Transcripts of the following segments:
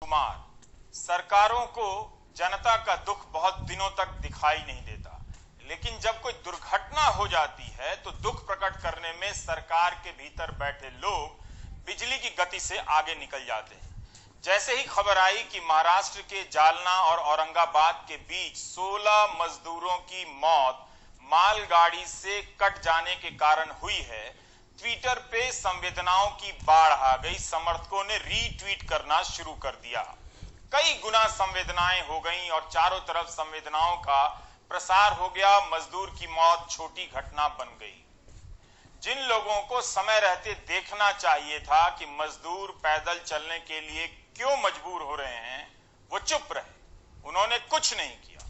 कुमार, सरकारों को जनता का दुख बहुत दिनों तक दिखाई नहीं देता, लेकिन जब कोई दुर्घटना हो जाती है तो दुख प्रकट करने में सरकार के भीतर बैठे लोग बिजली की गति से आगे निकल जाते हैं। जैसे ही खबर आई कि महाराष्ट्र के जालना और औरंगाबाद के बीच 16 मजदूरों की मौत मालगाड़ी से कट जाने के कारण हुई है, ट्विटर पे संवेदनाओं की बाढ़ आ गई। समर्थकों ने रीट्वीट करना शुरू कर दिया। कई गुना संवेदनाएं हो गईं और चारों तरफ संवेदनाओं का प्रसार हो गया। मजदूर की मौत छोटी घटना बन गई। जिन लोगों को समय रहते देखना चाहिए था कि मजदूर पैदल चलने के लिए क्यों मजबूर हो रहे हैं, वो चुप रहे, उन्होंने कुछ नहीं किया।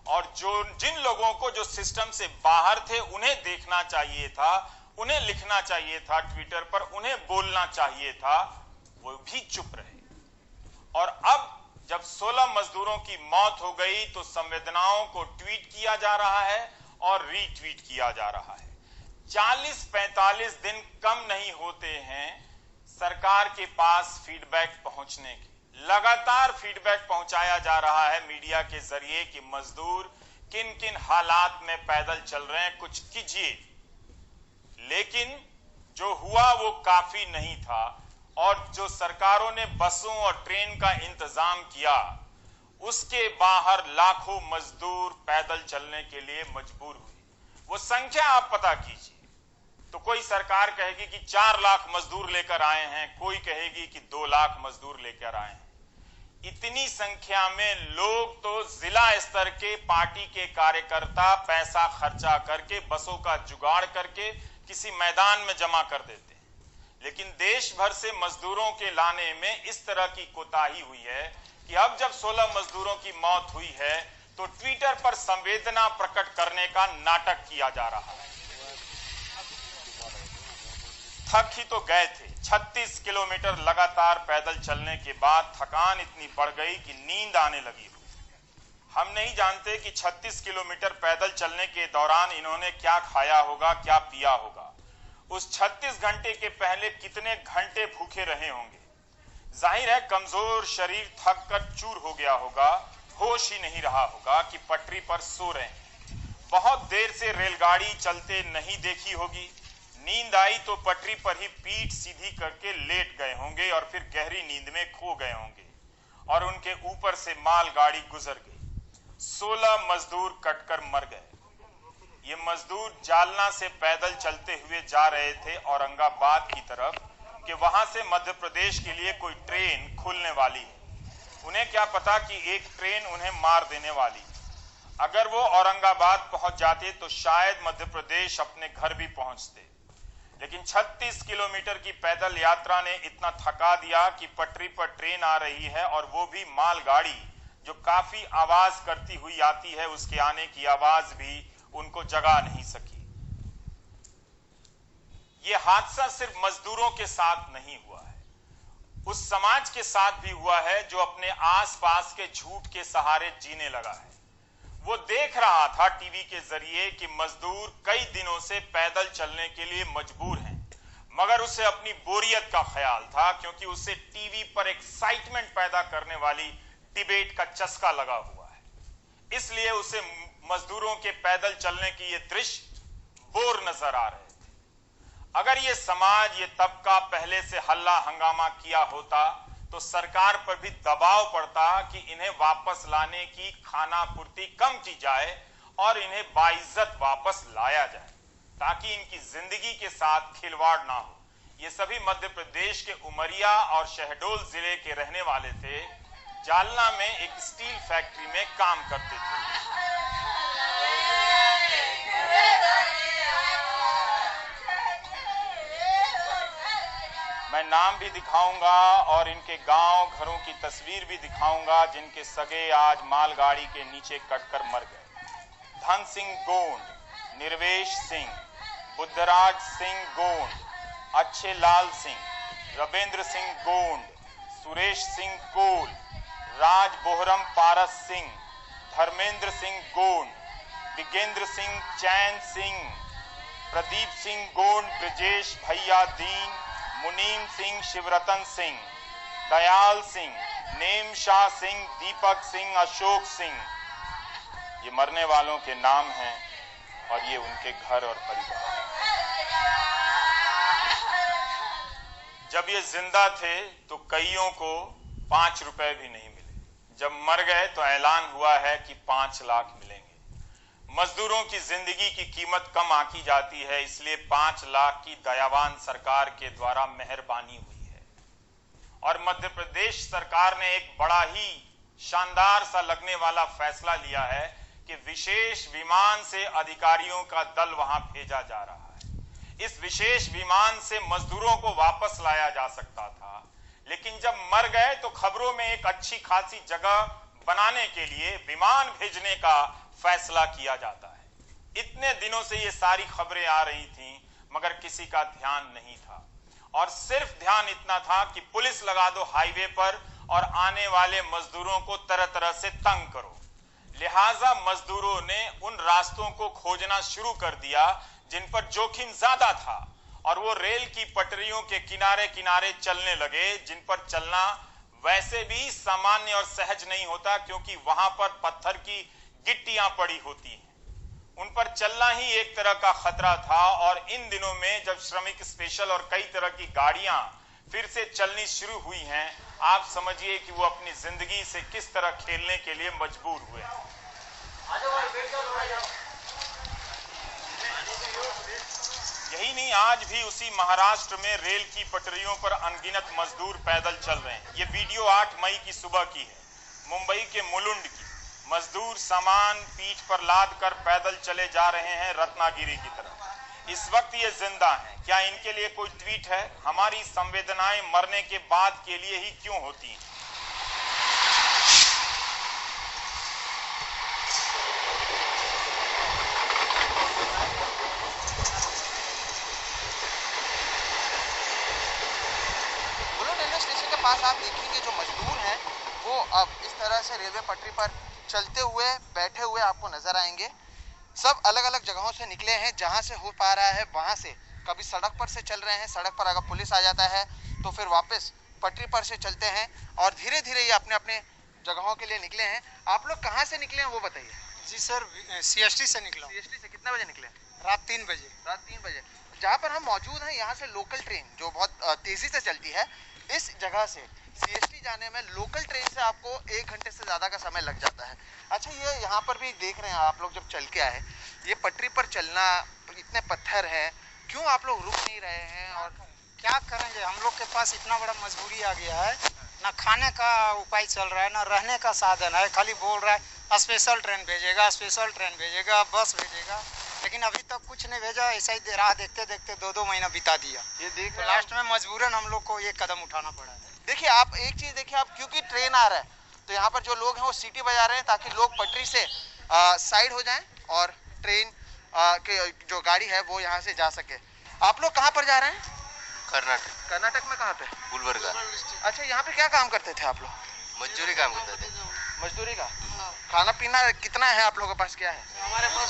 और जिन लोगों को जो सिस्टम से बाहर थे उन्हें देखना चाहिए था, उन्हें लिखना चाहिए था ट्विटर पर, उन्हें बोलना चाहिए था, वो भी चुप रहे। और अब जब 16 मजदूरों की मौत हो गई तो संवेदनाओं को ट्वीट किया जा रहा है और रीट्वीट किया जा रहा है। 40-45 दिन कम नहीं होते हैं सरकार के पास फीडबैक पहुंचने के। लगातार फीडबैक पहुंचाया जा रहा है मीडिया के जरिए कि मजदूर किन किन हालात में पैदल चल रहे हैं, कुछ कीजिए। लेकिन जो हुआ वो काफी नहीं था और जो सरकारों ने बसों और ट्रेन का इंतजाम किया उसके बाहर लाखों मजदूर पैदल चलने के लिए मजबूर हुए। वो संख्या आप पता कीजिए तो कोई सरकार कहेगी कि 4 लाख मजदूर लेकर आए हैं, कोई कहेगी कि 2 लाख मजदूर लेकर आए हैं। इतनी संख्या में लोग तो जिला स्तर के पार्टी के कार्यकर्ता पैसा खर्चा करके बसों का जुगाड़ करके किसी मैदान में जमा कर देते हैं। लेकिन देश भर से मजदूरों के लाने में इस तरह की कोताही हुई है कि अब जब 16 मजदूरों की मौत हुई है तो ट्विटर पर संवेदना प्रकट करने का नाटक किया जा रहा है। थक ही तो गए थे। 36 किलोमीटर लगातार पैदल चलने के बाद थकान इतनी बढ़ गई कि नींद आने लगी। हम नहीं जानते कि 36 किलोमीटर पैदल चलने के दौरान इन्होंने क्या खाया होगा, क्या पिया होगा। उस 36 घंटे के पहले कितने घंटे भूखे रहे होंगे। जाहिर है कमजोर शरीर थक कर चूर हो गया होगा, होश ही नहीं रहा होगा कि पटरी पर सो रहे हैं। बहुत देर से रेलगाड़ी चलते नहीं देखी होगी। नींद आई तो पटरी पर ही पीठ सीधी करके लेट गए होंगे और फिर गहरी नींद में खो गए होंगे और उनके ऊपर से मालगाड़ी गुजर गई। 16 मजदूर कटकर मर गए। ये मजदूर जालना से पैदल चलते हुए जा रहे थे औरंगाबाद की तरफ कि वहां से मध्य प्रदेश के लिए कोई ट्रेन खुलने वाली है। उन्हें क्या पता कि एक ट्रेन उन्हें मार देने वाली। अगर वो औरंगाबाद पहुंच जाते तो शायद मध्य प्रदेश अपने घर भी पहुंचते। लेकिन 36 किलोमीटर की पैदल यात्रा ने इतना थका दिया कि पटरी पर ट्रेन आ रही है और वो भी मालगाड़ी जो काफी आवाज करती हुई आती है, उसके आने की आवाज भी उनको जगा नहीं सकी। ये हादसा सिर्फ मजदूरों के साथ नहीं हुआ है, उस समाज के साथ भी हुआ है जो अपने आसपास के झूठ के सहारे जीने लगा है। वो देख रहा था टीवी के जरिए कि मजदूर कई दिनों से पैदल चलने के लिए मजबूर हैं, मगर उसे अपनी बोरियत का ख्याल था क्योंकि उसे टीवी पर एक्साइटमेंट पैदा करने वाली डिबेट का चस्का लगा हुआ है। इसलिए उसे मजदूरों के पैदल चलने की ये दृश्य बोर नजर आ रहे थे। अगर ये समाज, ये तबका पहले से हल्ला हंगामा किया होता तो सरकार पर भी दबाव पड़ता कि इन्हें वापस लाने की खाना पूर्ति कम की जाए और इन्हें बाइज्जत वापस लाया जाए ताकि इनकी जिंदगी के साथ खिलवाड़ ना हो। ये सभी मध्य प्रदेश के उमरिया और शहडोल जिले के रहने वाले थे। जालना में एक स्टील फैक्ट्री में काम करते थे। मैं नाम भी दिखाऊंगा और इनके गांव घरों की तस्वीर भी दिखाऊंगा जिनके सगे आज मालगाड़ी के नीचे कटकर मर गए। धन सिंह गोंड, निर्वेश सिंह, बुद्धराज सिंह गोंड, अच्छे लाल सिंह, रविंद्र सिंह गोंड, सुरेश सिंह कोल, राज बोहरम पारस सिंह, धर्मेंद्र सिंह गोंड, विगेंद्र सिंह चैन सिंह, प्रदीप सिंह गोंड, ब्रजेश भैया दीन, मुनीम सिंह, शिवरतन सिंह, दयाल सिंह, नेमशाह सिंह, दीपक सिंह, अशोक सिंह, ये मरने वालों के नाम हैं और ये उनके घर और परिवार। जब ये जिंदा थे तो कईयों को 5 रुपए भी नहीं मिले। जब मर गए तो ऐलान हुआ है कि 5 लाख मिलेंगे। मजदूरों की जिंदगी की कीमत कम आंकी जाती है, इसलिए 5 लाख की दयावान सरकार के द्वारा मेहरबानी हुई है। और मध्य प्रदेश सरकार ने एक बड़ा ही शानदार सा लगने वाला फैसला लिया है कि विशेष विमान से अधिकारियों का दल वहां भेजा जा रहा है। इस विशेष विमान से मजदूरों को वापस लाया जा सकता था, लेकिन जब मर गए तो खबरों में एक अच्छी खासी जगह बनाने के लिए विमान भेजने का फैसला किया जाता है। इतने दिनों से ये सारी खबरें आ रही थीं, मगर किसी का ध्यान नहीं था। और सिर्फ ध्यान इतना था कि पुलिस लगा दो हाईवे पर और आने वाले मजदूरों को तरह तरह से तंग करो। लिहाजा मजदूरों ने उन रास्तों को खोजना शुरू कर दिया जिन पर जोखिम ज्यादा था, और वो रेल की पटरियों के किनारे किनारे चलने लगे, जिन पर चलना वैसे भी सामान्य और सहज नहीं होता, क्योंकि वहां पर पत्थर की गिट्टियां पड़ी होती हैं। उन पर चलना ही एक तरह का खतरा था। और इन दिनों में जब श्रमिक स्पेशल और कई तरह की गाड़ियां फिर से चलनी शुरू हुई हैं, आप समझिए कि वो अपनी जिंदगी से किस तरह खेलने के लिए मजबूर हुए हैं। यही नहीं, आज भी उसी महाराष्ट्र में रेल की पटरियों पर अनगिनत मजदूर पैदल चल रहे हैं। ये वीडियो 8 मई की सुबह की है, मुंबई के मुलुंड की। मजदूर सामान पीठ पर लाद कर पैदल चले जा रहे हैं रत्नागिरी की तरफ। इस वक्त ये जिंदा हैं। क्या इनके लिए कोई ट्वीट है? हमारी संवेदनाएं मरने के बाद के लिए ही क्यों होती हैं? स्टेशन के पास आप देखेंगे जो मजदूर हैं वो अब इस तरह से रेलवे पटरी पर चलते हुए बैठे हुए आपको नजर आएंगे। सब अलग अलग जगहों से निकले हैं, जहां से हो पा रहा है वहां से। कभी सड़क पर से चल रहे हैं, सड़क पर अगर पुलिस आ जाता है तो फिर वापस पटरी पर से चलते हैं, और धीरे धीरे ये अपने अपने जगहों के लिए निकले हैं। आप लोग कहाँ से निकले हैं वो बताइए। जी सर, CST से निकला। CST से कितने बजे निकले? रात 3 बजे। रात 3 बजे। जहाँ पर हम मौजूद हैं यहाँ से लोकल ट्रेन जो बहुत तेजी से चलती है, इस जगह से CST जाने में लोकल ट्रेन से आपको 1 घंटे से ज़्यादा का समय लग जाता है। अच्छा, ये यहाँ पर भी देख रहे हैं आप लोग, जब चल के आए ये पटरी पर चलना, इतने पत्थर हैं, क्यों आप लोग रुक नहीं रहे हैं? और क्या करेंगे, हम लोग के पास इतना बड़ा मजबूरी आ गया है, ना खाने का उपाय चल रहा है, ना रहने का साधन है। खाली बोल रहा है स्पेशल ट्रेन भेजेगा, स्पेशल ट्रेन भेजेगा, बस भेजेगा, लेकिन अभी तक कुछ नहीं भेजा। ऐसा ही राह देखते देखते 2-2 महीना बिता दिया। ये देख तो लास्ट में मजबूरन हम लोग को ये कदम उठाना पड़ा है। देखिए, आप एक चीज़ देखिए, आप क्योंकि ट्रेन आ रहा है तो यहाँ पर जो लोग हैं वो सीटी बजा रहे हैं ताकि लोग पटरी से साइड हो जाएं और ट्रेन के जो गाड़ी है वो यहाँ से जा सके। आप लोग कहाँ पर जा रहे हैं? कर्नाटक। कर्नाटक में कहाँ पे? गुलबर्गा। अच्छा, यहाँ पे क्या काम करते थे आप लोग? मजदूरी काम करते थे। मजदूरी का? खाना पीना कितना है आप लोगों के पास? क्या है हमारे पास?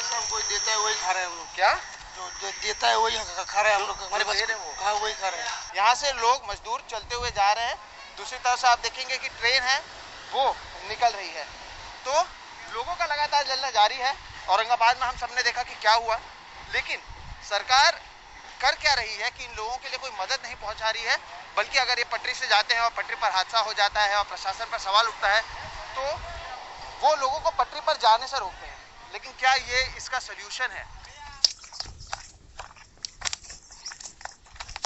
सब कोई देता है वही खा रहे हैं हम लोग। क्या जो देता है वही खा रहे हैं हम लोग। हमारे पास हाँ वही खा रहे हैं। यहाँ से लोग मजदूर चलते हुए जा रहे हैं। दूसरी तरफ से आप देखेंगे कि ट्रेन है वो निकल रही है, तो लोगों का लगातार चलना जारी है। औरंगाबाद में हम सबने देखा कि क्या हुआ, लेकिन सरकार कर क्या रही है कि इन लोगों के लिए कोई मदद नहीं पहुंचा रही है, बल्कि अगर ये पटरी से जाते हैं और पटरी पर हादसा हो जाता है और प्रशासन पर सवाल उठता है तो वो लोगों को पटरी पर जाने से रोकते हैं। लेकिन क्या ये इसका सल्यूशन है?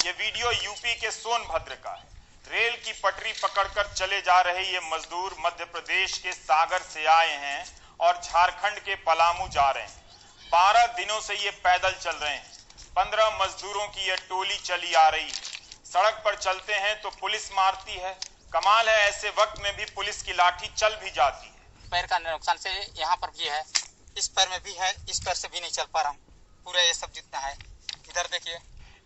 ये वीडियो यूपी के सोनभद्र का है। रेल की पटरी पकड़कर चले जा रहे ये मजदूर मध्य प्रदेश के सागर से आए हैं और झारखंड के पलामू जा रहे हैं। 12 दिनों से ये पैदल चल रहे हैं। 15 मजदूरों की यह टोली चली आ रही है। सड़क पर चलते हैं तो पुलिस मारती है। कमाल है, ऐसे वक्त में भी पुलिस की लाठी चल भी जाती है। पैर का नुकसान से यहाँ पर भी है, इस पैर में भी है, इस पैर से भी नहीं चल पा रहा हूँ। पूरा ये सब जितना है, इधर देखिए।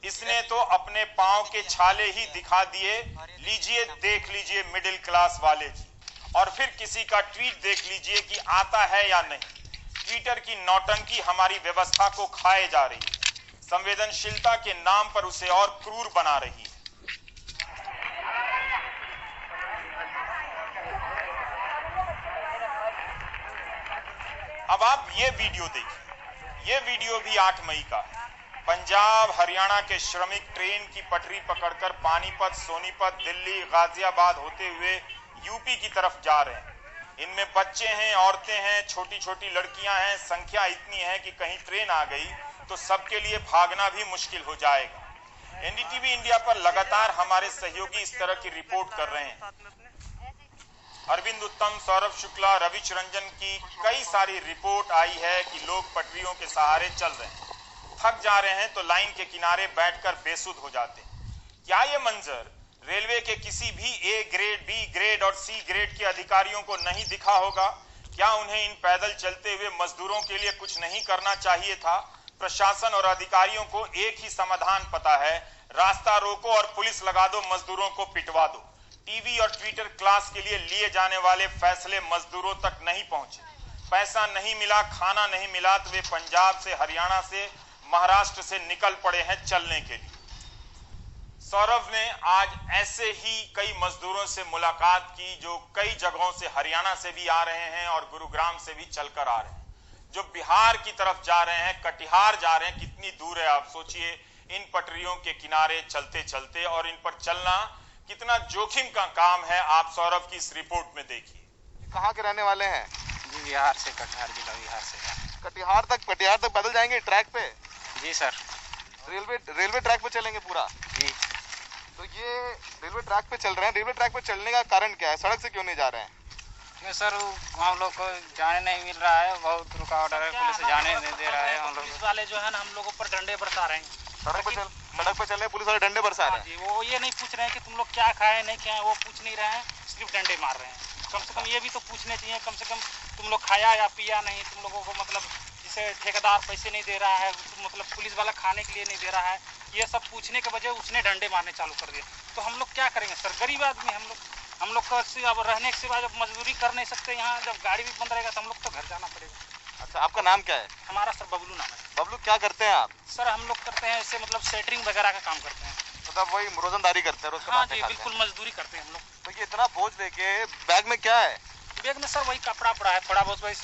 इसने तो अपने पांव के छाले ही दिखा दिए। लीजिए, देख लीजिए मिडिल क्लास वाले जी। और फिर किसी का ट्वीट देख लीजिए कि आता है या नहीं। ट्विटर की नौटंकी हमारी व्यवस्था को खाए जा रही है, संवेदनशीलता के नाम पर उसे और क्रूर बना रही है। अब आप ये वीडियो देखिए, ये वीडियो भी 8 मई का है। पंजाब हरियाणा के श्रमिक ट्रेन की पटरी पकड़कर पानीपत, सोनीपत, दिल्ली, गाजियाबाद होते हुए यूपी की तरफ जा रहे हैं। इनमें बच्चे हैं, औरतें हैं, छोटी छोटी लड़कियां हैं। संख्या इतनी है कि कहीं ट्रेन आ गई तो सबके लिए भागना भी मुश्किल हो जाएगा। एनडीटीवी इंडिया पर लगातार हमारे सहयोगी इस तरह की रिपोर्ट कर रहे हैं। अरविंद उत्तम, सौरभ शुक्ला, रविश रंजन की कई सारी रिपोर्ट आई है कि लोग पटरियों के सहारे चल रहे हैं, थक जा रहे हैं तो लाइन के किनारे बैठकर बेसुध हो जाते हैं। क्या ये मंजर रेलवे के किसी भी ए ग्रेड, बी ग्रेड और सी ग्रेड के अधिकारियों को नहीं दिखा होगा? क्या उन्हें इन पैदल चलते हुए मजदूरों के लिए कुछ नहीं करना चाहिए था? प्रशासन और अधिकारियों को एक ही समाधान पता है, रास्ता रोको और पुलिस लगा दो, मजदूरों को पिटवा दो। टीवी और ट्विटर क्लास के लिए लिए जाने वाले फैसले मजदूरों तक नहीं पहुंचे। पैसा नहीं मिला, खाना नहीं मिला तो वे पंजाब से, हरियाणा से, महाराष्ट्र से निकल पड़े हैं चलने के लिए। सौरभ ने आज ऐसे ही कई मजदूरों से मुलाकात की जो कई जगहों से, हरियाणा से भी आ रहे हैं और गुरुग्राम से भी चलकर आ रहे हैं, जो बिहार की तरफ जा रहे हैं, कटिहार जा रहे हैं। कितनी दूर है आप सोचिए, इन पटरियों के किनारे चलते चलते, और इन पर चलना कितना जोखिम का काम है आप सौरभ की इस रिपोर्ट में देखिए। कहाँ के रहने वाले हैं? जी बिहार से, कटिहार जिला बिहार से। कटिहार तक पैदल जाएंगे ट्रैक पे? जी सर। रेलवे ट्रैक पे चलेंगे पूरा? जी। तो ये रेलवे ट्रैक पे चल रहे हैं, रेलवे ट्रैक पे चलने का कारण क्या है? सड़क से क्यों नहीं जा रहे हैं? नहीं सर, हम लोग को जाने नहीं मिल रहा है, बहुत रुकावट है, पुलिस जाने नहीं दे रहा है। हम लोग पुलिस वाले जो है ना, हम लोगों पर डंडे बरसा रहे हैं। सड़क पे चल रहे, पुलिस वाले डंडे बरसा रहे हैं। जी, वो ये नहीं पूछ रहे हैं कि तुम लोग क्या खाए नहीं खाए, वो पूछ नहीं रहे हैं, सिर्फ डंडे मार रहे हैं। कम से कम ये भी तो पूछने चाहिए, कम से कम तुम लोग खाया या पिया नहीं, तुम लोगों को मतलब जिसे ठेकेदार पैसे नहीं दे रहा है, मतलब पुलिस वाला खाने के लिए नहीं दे रहा है, ये सब पूछने के बजाय उसने डंडे मारने चालू कर दिए। तो हम लोग क्या करेंगे सर? गरीब आदमी हम लोग का अब रहने के सिवा जब मजदूरी कर नहीं सकते यहाँ, जब गाड़ी भी बंद रहेगा तो हम लोग तो घर जाना पड़ेगा। अच्छा, आपका नाम क्या है? हमारा सर बबलू नाम है। बबलू, क्या करते हैं आप? सर हम लोग करते हैं ऐसे मतलब सेटरिंग वगैरह का काम करते हैं। मतलब वही रोजंदारी करते हैं, रोज हाँ जी, बिल्कुल मजदूरी करते हैं हम लोग। तो ये इतना बोझ लेके बैग में क्या है? बैग में सर वही कपड़ा पड़ा है, थोड़ा बहुत वही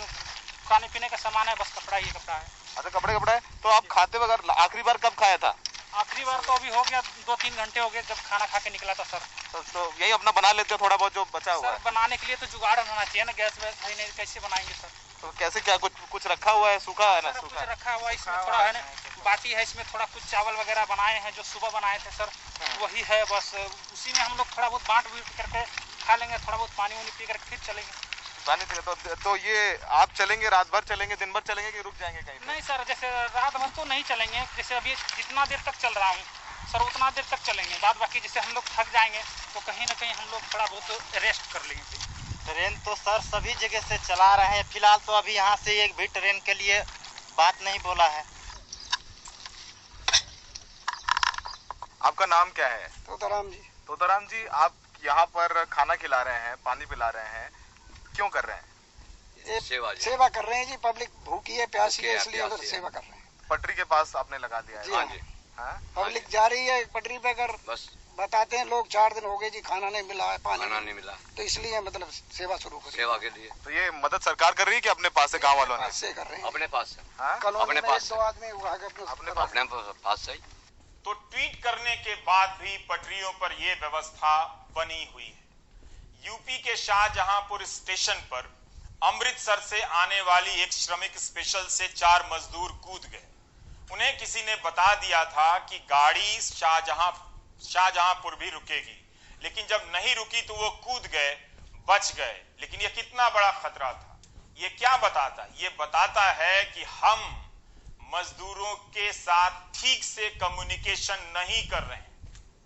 खाने पीने का सामान है, बस कपड़ा ही कपड़ा है। अच्छा, कपड़ा है। तो आप खाते वगैरह आखिरी बार कब खाया था? आखिरी बार तो अभी हो गया 2-3 घंटे हो गए जब खाना खा के निकला था सर। तो यही अपना बना लेते हो थोड़ा बहुत जो बचा हुआ सर है? बनाने के लिए तो जुगाड़ होना चाहिए ना, गैस वैस है नहीं, कैसे बनाएंगे सर? तो कैसे, क्या कुछ रखा हुआ है? सूखा है ना? कुछ सूखा रखा हुआ है, इसमें थोड़ा है ना बाटी है, इसमें थोड़ा कुछ चावल वगैरह बनाए हैं जो सुबह बनाए थे सर, वही है बस। उसी में हम लोग थोड़ा बहुत बांट करके खा लेंगे, थोड़ा बहुत पानी वानी पी करके फिर चलेंगे। तो ये आप चलेंगे, रात भर चलेंगे, दिन भर चलेंगे कि रुक जाएंगे कहीं? नहीं सर, जैसे रात भर तो नहीं चलेंगे, जैसे अभी जितना देर तक चल रहा हूँ सर उतना देर तक चलेंगे। बाद बाकी जैसे हम लोग थक जाएंगे तो कहीं ना कहीं हम लोग थोड़ा बहुत रेस्ट कर लेंगे। ट्रेन तो सर सभी जगह से चला रहे हैं, फिलहाल तो अभी यहाँ से एक भी ट्रेन के लिए बात नहीं बोला है। आपका नाम क्या है? तोताराम जी। तोताराम जी, आप यहाँ पर खाना खिला रहे हैं, पानी पिला रहे हैं, क्यों कर रहे हैं? सेवा कर रहे हैं जी, पब्लिक भूखी है, प्यासी है, इसलिए उधर सेवा कर रहे हैं। पटरी के पास आपने लगा दिया है? जी हाँ। पब्लिक जा रही है पटरी पे, अगर बस बताते हैं लोग 4 दिन हो गए जी, खाना नहीं मिला है, पानी नहीं मिला, तो इसलिए मतलब सेवा शुरू करी। सेवा के लिए। तो ये मदद सरकार कर रही है कि अपने पास से गांव वालों ने? ऐसे कर रहे हैं अपने पास से, अपने पास पास 2 आदमी हुआ है अपने पास से ही। तो ट्वीट करने के बाद भी पटरियों पर यह व्यवस्था बनी हुई है। यूपी के शाहजहांपुर स्टेशन पर अमृतसर से आने वाली एक श्रमिक स्पेशल से 4 मजदूर कूद गए। उन्हें किसी ने बता दिया था कि गाड़ी शाहजहांपुर भी रुकेगी, लेकिन जब नहीं रुकी तो वो कूद गए, बच गए। लेकिन ये कितना बड़ा खतरा था, ये क्या बताता? ये बताता है कि हम मजदूरों के साथ ठीक से कम्युनिकेशन नहीं कर रहे हैं,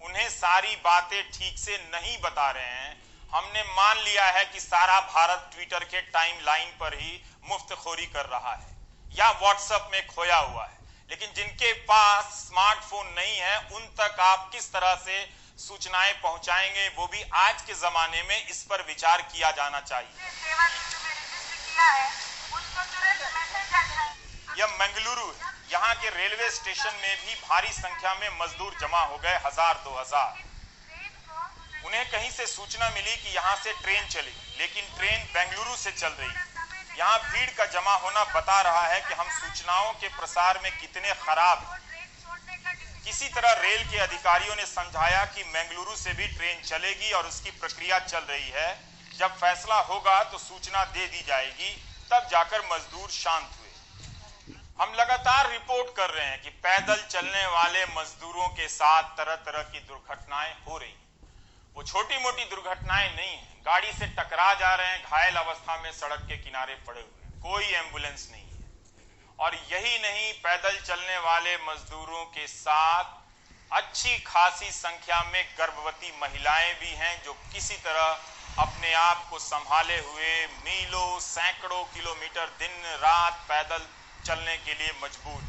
उन्हें सारी बातें ठीक से नहीं बता रहे हैं। हमने मान लिया है कि सारा भारत ट्विटर के टाइमलाइन पर ही मुफ्तखोरी कर रहा है या व्हाट्सएप में खोया हुआ है, लेकिन जिनके पास स्मार्टफोन नहीं है उन तक आप किस तरह से सूचनाएं पहुंचाएंगे, वो भी आज के जमाने में इस पर विचार किया जाना चाहिए। यह मंगलुरु है, यहाँ के रेलवे स्टेशन में भी भारी संख्या में मजदूर जमा हो गए, 1000-2000। उन्हें कहीं से सूचना मिली कि यहाँ से ट्रेन चलेगी, लेकिन ट्रेन बेंगलुरु से चल रही है। यहाँ भीड़ का जमा होना बता रहा है कि हम सूचनाओं के प्रसार में कितने खराब हैं। किसी तरह रेल के अधिकारियों ने समझाया कि बेंगलुरु से भी ट्रेन चलेगी और उसकी प्रक्रिया चल रही है। जब फैसला होगा तो सूचना दे दी जाएगी, तब जाकर मजदूर शांत हुए। हम लगातार रिपोर्ट कर रहे हैं कि पैदल चलने वाले मजदूरों के साथ तरह तरह की दुर्घटनाएं हो रही हैं। वो छोटी मोटी दुर्घटनाएं नहीं है, गाड़ी से टकरा जा रहे हैं, घायल अवस्था में सड़क के किनारे पड़े हुए हैं, कोई एम्बुलेंस नहीं है। और यही नहीं, पैदल चलने वाले मजदूरों के साथ अच्छी खासी संख्या में गर्भवती महिलाएं भी हैं, जो किसी तरह अपने आप को संभाले हुए मीलों सैकड़ों किलोमीटर दिन रात पैदल चलने के लिए मजबूर,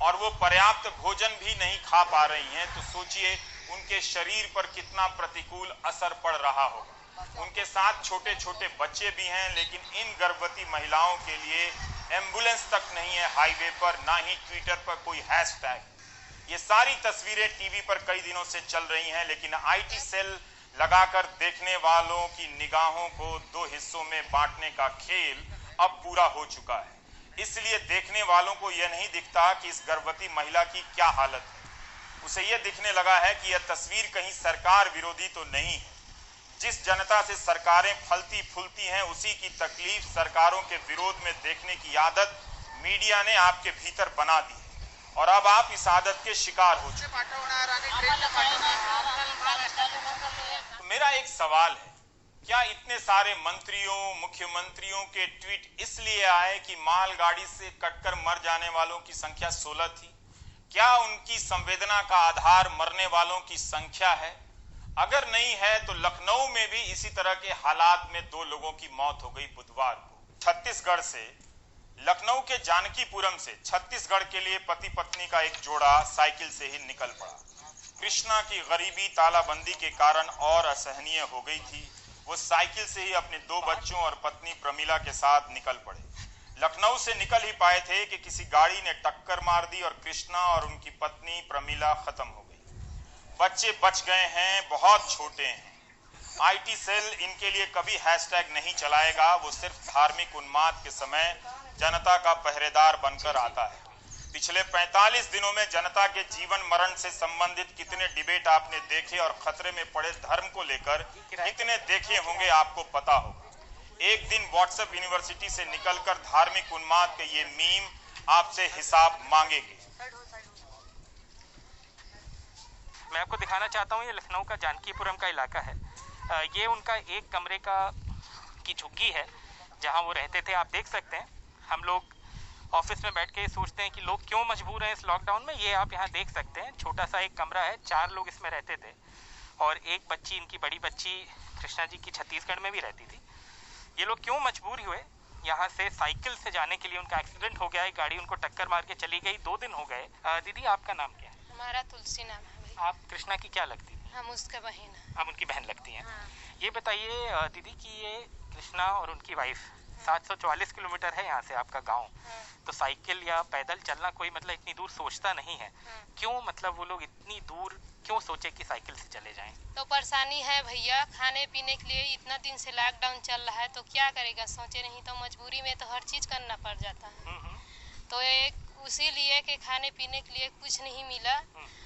और वो पर्याप्त भोजन भी नहीं खा पा रही हैं। तो सोचिए उनके शरीर पर कितना प्रतिकूल असर पड़ रहा होगा। उनके साथ छोटे छोटे बच्चे भी हैं, लेकिन इन गर्भवती महिलाओं के लिए एम्बुलेंस तक नहीं है हाईवे पर, ना ही ट्विटर पर कोई हैशटैग। ये सारी तस्वीरें टीवी पर कई दिनों से चल रही हैं, लेकिन आईटी सेल लगाकर देखने वालों की निगाहों को दो हिस्सों में बांटने का खेल अब पूरा हो चुका है। इसलिए देखने वालों को यह नहीं दिखता कि इस गर्भवती महिला की क्या हालत है। उसे यह दिखने लगा है कि यह तस्वीर कहीं सरकार विरोधी तो नहीं है। जिस जनता से सरकारें फलती फूलती हैं, उसी की तकलीफ सरकारों के विरोध में देखने की आदत मीडिया ने आपके भीतर बना दी है, और अब आप इस आदत के शिकार हो चुके हैं। तो मेरा एक सवाल है, क्या इतने सारे मंत्रियों मुख्यमंत्रियों के ट्वीट इसलिए आए कि मालगाड़ी से कटकर मर जाने वालों की संख्या 16 थी? क्या उनकी संवेदना का आधार मरने वालों की संख्या है? अगर नहीं है तो लखनऊ में भी इसी तरह के हालात में 2 लोगों की मौत हो गई बुधवार को। छत्तीसगढ़ से, लखनऊ के जानकीपुरम से छत्तीसगढ़ के लिए पति पत्नी का एक जोड़ा साइकिल से ही निकल पड़ा। कृष्णा की गरीबी तालाबंदी के कारण और असहनीय हो गई थी। वो साइकिल से ही अपने 2 बच्चों और पत्नी प्रमिला के साथ निकल पड़े। लखनऊ से निकल ही पाए थे कि किसी गाड़ी ने टक्कर मार दी और कृष्णा और उनकी पत्नी प्रमिला खत्म हो गई। बच्चे बच गए हैं, बहुत छोटे हैं। आईटी सेल इनके लिए कभी हैशटैग नहीं चलाएगा, वो सिर्फ धार्मिक उन्माद के समय जनता का पहरेदार बनकर आता है। पिछले 45 दिनों में जनता के जीवन मरण से संबंधित कितने डिबेट आपने देखे, और खतरे में पड़े धर्म को लेकर कितने देखे होंगे आपको पता होगा। एक दिन व्हाट्सएप यूनिवर्सिटी से निकलकर धार्मिक उन्माद के ये मीम आपसे हिसाब मांगेंगे। मैं आपको दिखाना चाहता हूँ, ये लखनऊ का जानकीपुरम का इलाका है। ये उनका एक कमरे की झुग्गी है जहाँ वो रहते थे। आप देख सकते हैं, हम लोग ऑफिस में बैठ के सोचते हैं कि लोग क्यों मजबूर हैं इस लॉकडाउन में। ये आप यहाँ देख सकते हैं, छोटा सा एक कमरा है, 4 लोग इसमें रहते थे, और एक बच्ची, इनकी बड़ी बच्ची कृष्णा जी की छत्तीसगढ़ में भी रहती थी। ये लोग क्यों मजबूर हुए यहाँ से साइकिल से जाने के लिए? उनका एक्सीडेंट हो गया है, गाड़ी उनको टक्कर मार के चली गई, 2 दिन हो गए। दीदी, आपका नाम क्या है? हमारा तुलसी नाम है। आप कृष्णा की क्या लगती थी? हम उसका बहन है। आप उनकी बहन लगती हैं। हाँ। ये बताइए दीदी कि ये कृष्णा और उनकी वाइफ 744 किलोमीटर है यहाँ से आपका गांव, तो साइकिल या पैदल चलना कोई मतलब इतनी दूर सोचता नहीं है। क्यों मतलब वो लोग इतनी दूर क्यों सोचे कि साइकिल से चले जाएं? तो परेशानी है भैया, खाने पीने के लिए इतना दिन से लॉकडाउन चल रहा है, तो क्या करेगा, सोचे नहीं तो मजबूरी में तो हर चीज करना पड़ जाता है। तो एक उसी लिए कि खाने पीने के लिए कुछ नहीं मिला,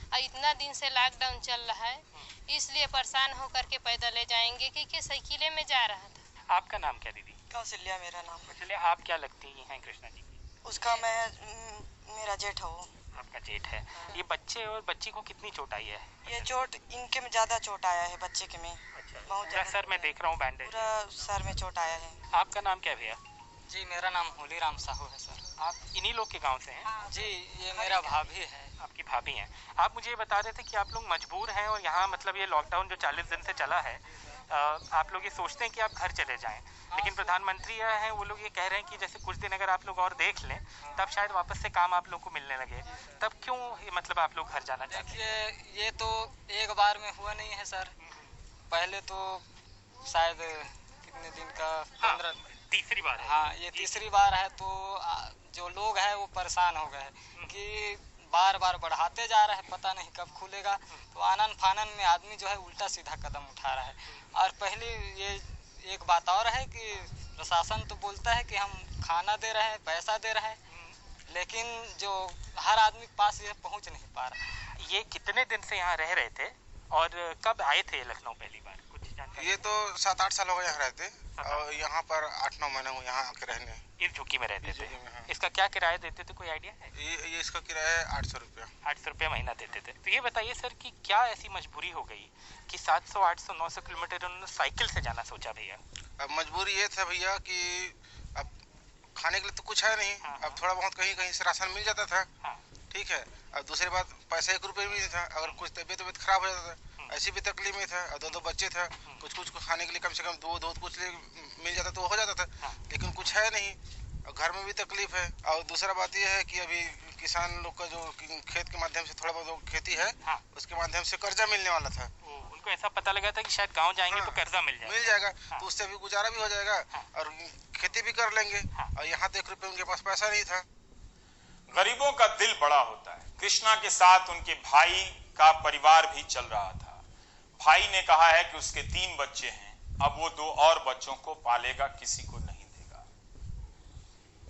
और इतना दिन से लॉकडाउन चल रहा है, इसलिए परेशान होकर के पैदल ले जाएंगे कि साइकिले में जा रहा था। आपका नाम क्या दीदी? कौशल्या मेरा नाम है। कौशल्या, आप क्या लगती हैं कृष्णा जी की? उसका मेरा जेठ है वो। आपका जेठ है। ये बच्चे और बच्ची को कितनी चोट आई है? ये चोट इनके में ज्यादा चोट आया है, बच्चे के में। अच्छा, बहुत पूरा सर में देख रहा हूँ बैंडेज। पूरा सर में चोट आया है। आपका नाम क्या है भैया? जी, मेरा नाम होलीराम साहू है सर। आप इन्हीं लोग के गांव से हैं? जी, ये मेरा भाभी है। आपकी भाभी हैं। आप मुझे ये बता रहे थे कि आप लोग मजबूर हैं, और यहाँ मतलब ये लॉकडाउन जो 40 दिन से चला है, आप लोग ये सोचते हैं कि आप घर चले जाएं, लेकिन प्रधानमंत्री हैं वो लोग ये कह रहे हैं कि जैसे कुछ दिन अगर आप लोग और देख लें तब शायद वापस से काम आप लोग को मिलने लगे। तब क्यों मतलब आप लोग घर जाना चाहते हैं? देखिए, ये तो एक बार में हुआ नहीं है सर। पहले तो शायद कितने दिन का 15 तीसरी बार है। हाँ, ये तीसरी बार है। तो जो लोग हैं वो परेशान हो गए कि बार बार बढ़ाते जा रहे हैं, पता नहीं कब खुलेगा। तो आनन फानन में आदमी जो है उल्टा सीधा कदम उठा रहा है। और पहले ये एक बात और है कि प्रशासन तो बोलता है कि हम खाना दे रहे हैं, पैसा दे रहे हैं, लेकिन जो हर आदमी के पास ये पहुंच नहीं पा रहा। ये कितने दिन से यहाँ रह रहे थे और कब आए थे लखनऊ पहली बार, कुछ जानकारी? ये तो 7-8 साल हो गए यहाँ रहते, और यहाँ पर 8-9 महीने हुए यहाँ आके रहने। इस झुग्गी में रहते थे। हाँ। इसका क्या किराया देते थे, कोई आइडिया है? ये इसका किराया है 800 रुपया। 800 रुपया महीना देते थे। तो ये बताइए सर कि क्या ऐसी मजबूरी हो गई कि 700, 800, 900 किलोमीटर उन्होंने साइकिल से जाना सोचा भैया? अब मजबूरी ये था भैया कि अब खाने के लिए तो कुछ है नहीं। हाँ, अब थोड़ा बहुत कहीं कहीं से राशन मिल जाता था। हाँ। ठीक है। अब दूसरी बात, पैसा 1 रुपये भी नहीं था। अगर कुछ तबीयत खराब हो जाता था, ऐसी भी तकलीफ में था। और 2 बच्चे था, कुछ खाने के लिए कम से कम दूध कुछ मिल जाता तो हो जाता था। लेकिन कुछ है नहीं, और घर में भी तकलीफ है। और दूसरा बात यह है कि अभी किसान लोग का जो खेत के माध्यम से थोड़ा बहुत खेती है, उसके माध्यम से कर्जा मिलने वाला था। उनको ऐसा पता लगा था कि शायद गांव जाएंगे तो कर्जा मिल जाएगा। तो उससे भी गुजारा भी हो जाएगा और खेती भी कर लेंगे। और यहाँ तो 1 रुपये उनके पास पैसा नहीं था। गरीबों का दिल बड़ा होता है। कृष्णा के साथ उनके भाई का परिवार भी चल रहा था। भाई ने कहा है कि उसके 3 बच्चे हैं, अब वो 2 और बच्चों को पालेगा, किसी को नहीं देगा।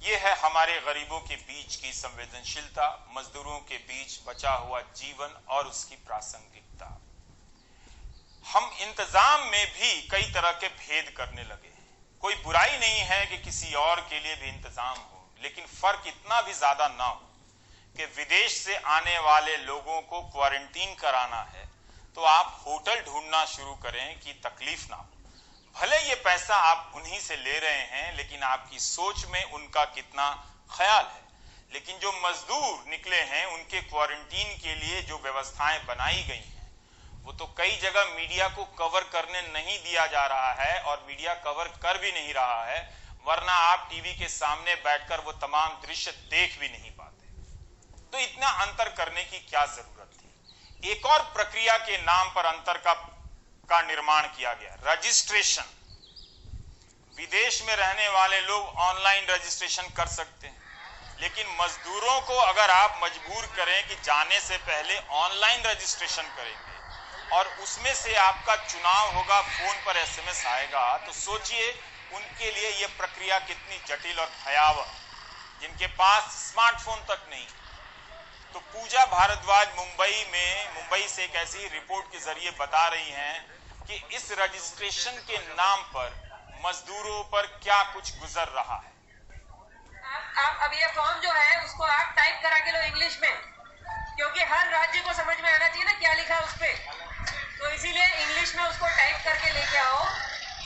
ये है हमारे गरीबों के बीच की संवेदनशीलता, मजदूरों के बीच बचा हुआ जीवन और उसकी प्रासंगिकता। हम इंतजाम में भी कई तरह के भेद करने लगे हैं। कोई बुराई नहीं है कि किसी और के लिए भी इंतजाम हो, लेकिन फर्क इतना भी ज्यादा ना हो कि विदेश से आने वाले लोगों को क्वारंटीन कराना है तो आप होटल ढूंढना शुरू करें कि तकलीफ ना हो। भले ये पैसा आप उन्हीं से ले रहे हैं, लेकिन आपकी सोच में उनका कितना ख्याल है। लेकिन जो मजदूर निकले हैं, उनके क्वारंटीन के लिए जो व्यवस्थाएं बनाई गई हैं, वो तो कई जगह मीडिया को कवर करने नहीं दिया जा रहा है और मीडिया कवर कर भी नहीं रहा है, वरना आप टीवी के सामने बैठकर वो तमाम दृश्य देख भी नहीं पाते। तो इतना अंतर करने की क्या जरूरत थी? एक और प्रक्रिया के नाम पर अंतर का निर्माण किया गया, रजिस्ट्रेशन। विदेश में रहने वाले लोग ऑनलाइन रजिस्ट्रेशन कर सकते हैं, लेकिन मजदूरों को अगर आप मजबूर करें कि जाने से पहले ऑनलाइन रजिस्ट्रेशन करेंगे और उसमें से आपका चुनाव होगा, फोन पर SMS आएगा, तो सोचिए उनके लिए यह प्रक्रिया कितनी जटिल और भयावह, जिनके पास स्मार्टफोन तक नहीं। तो पूजा भारद्वाज मुंबई से एक ऐसी रिपोर्ट के जरिए बता रही हैं कि इस रजिस्ट्रेशन के नाम पर मजदूरों पर क्या कुछ गुजर रहा है। आप अब ये फॉर्म जो है उसको आप टाइप करा के लो इंग्लिश में, क्योंकि हर राज्य को समझ में आना चाहिए ना क्या लिखा उस पे। तो इसीलिए इंग्लिश में उसको टाइप करके लेके आओ।